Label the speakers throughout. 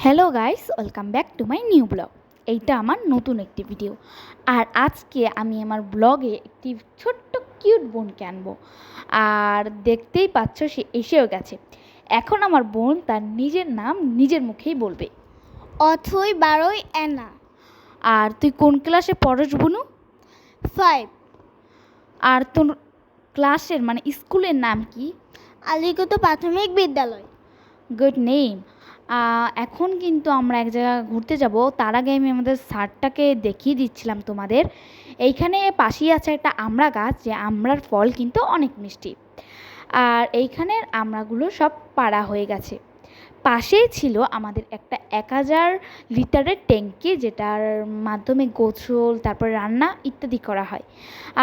Speaker 1: Hello guys, welcome back to my new blog. এইটা আমার নতুন একটি ভিডিও। আর আজকে আমি আমার ব্লগে একটি ছোট্ট কিউট বোনকে আনবো। আর দেখতেই পাচ্ছ সে এসেও গেছে। এখন আমার বোন তার নিজের নাম নিজের মুখেই বলবে।
Speaker 2: অথই বারোই অ্যানা।
Speaker 1: আর তুই কোন ক্লাসে পড়স বুনু?
Speaker 2: 5।
Speaker 1: আর তোর ক্লাসের মানে স্কুলের নাম কি?
Speaker 2: আলিগত প্রাথমিক বিদ্যালয়।
Speaker 1: Good name. এখন কিন্তু আমরা এক জায়গায় ঘুরতে যাব। তার আগে আমি আমাদের স্যারটাকে দেখিয়ে দিচ্ছিলাম তোমাদের। এইখানে পাশেই আছে একটা আমড়া গাছ, যে আমড়ার ফল কিন্তু অনেক মিষ্টি। আর এইখানের আমড়াগুলো সব পাড়া হয়ে গেছে। পাশেই ছিল আমাদের একটা 1000 লিটারের ট্যাঙ্কি, যেটার মাধ্যমে গোসল, তারপর রান্না ইত্যাদি করা হয়।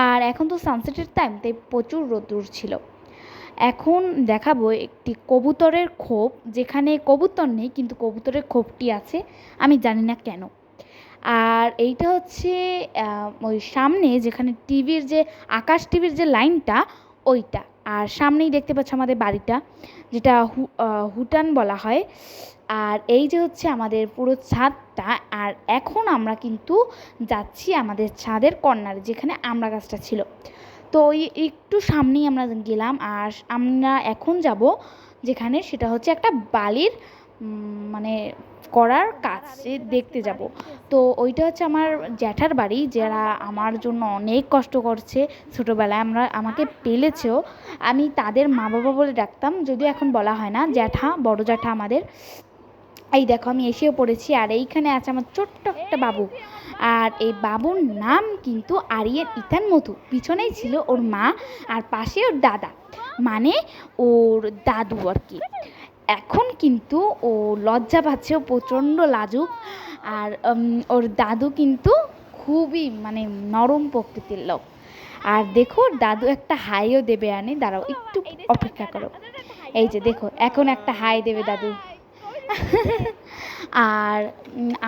Speaker 1: আর এখন তো সানসেটের টাইম, তাই প্রচুর রোদ্দুর ছিল। এখন দেখাবো একটি কবুতরের খোপ, যেখানে কবুতর নেই কিন্তু কবুতরের খোপটি আছে, আমি জানি না কেন। আর এইটা হচ্ছে ওই সামনে যেখানে টিভির যে আকাশ টিভির যে লাইনটা, ওইটা। আর সামনেই দেখতে পাচ্ছ আমাদের বাড়িটা, যেটা হুটান বলা হয়। আর এই যে হচ্ছে আমাদের পুরো ছাদটা। আর এখন আমরা কিন্তু যাচ্ছি আমাদের ছাদের কর্নারে, যেখানে আমড়া গাছটা ছিল। তো ওই একটু সামনেই আমরা গেলাম। আর আমরা এখন যাব যেখানে, সেটা হচ্ছে একটা বালির মানে করার কাজ দেখতে যাব। তো ওইটা হচ্ছে আমার জ্যাঠার বাড়ি, যারা আমার জন্য অনেক কষ্ট করছে ছোটোবেলায়, আমাকে পেলেছেও। আমি তাদের মা বাবা বলে ডাকতাম, যদিও এখন বলা হয় না, জ্যাঠা, বড় জ্যাঠা আমাদের। এই দেখো আমি এসেও পড়েছি। আর এইখানে আছে আমার ছোট্ট একটা বাবু। আর এই বাবুর নাম কিন্তু আরিয়ান ইথান মধু। পিছনেই ছিল ওর মা, আর পাশে ওর দাদা, মানে ওর দাদু আর কি। এখন কিন্তু ও লজ্জা পাচ্ছে, ও প্রচণ্ড লাজুক। আর ওর দাদু কিন্তু খুবই মানে নরম প্রকৃতির লোক। আর দেখো দাদু একটা হাইও দেবে, আনে দাঁড়াও একটু অপেক্ষা করো। এই যে দেখো এখন একটা হাই দেবে দাদু। আর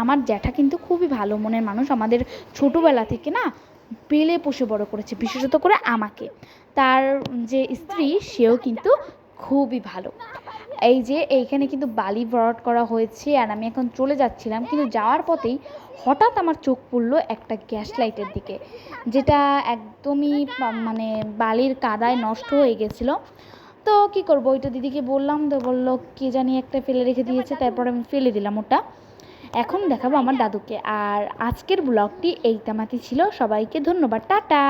Speaker 1: আমার জ্যাঠা কিন্তু খুবই ভালো মনের মানুষ, আমাদের ছোটোবেলা থেকে না পেলে পোষে বড় করেছে, বিশেষত করে আমাকে। তার যে স্ত্রী, সেও কিন্তু খুবই ভালো। এই যে এইখানে কিন্তু বালি ভরাট করা হয়েছে। আর আমি এখন চলে যাচ্ছিলাম, কিন্তু যাওয়ার পথেই হঠাৎ আমার চোখ পড়লো একটা গ্যাস লাইটের দিকে, যেটা একদমই মানে বালির কাদায় নষ্ট হয়ে গেছিলো। তো কী করবো, ওইটা দিদিকে বললাম, তো বললো কে জানি একটা ফেলে রেখে দিয়েছে। তারপর আমি ফেলে দিলাম ওটা। এখন দেখাবো আমার দাদুকে। আর আজকের ব্লগটি এই তামাতি ছিল। সবাইকে ধন্যবাদ, টাটা।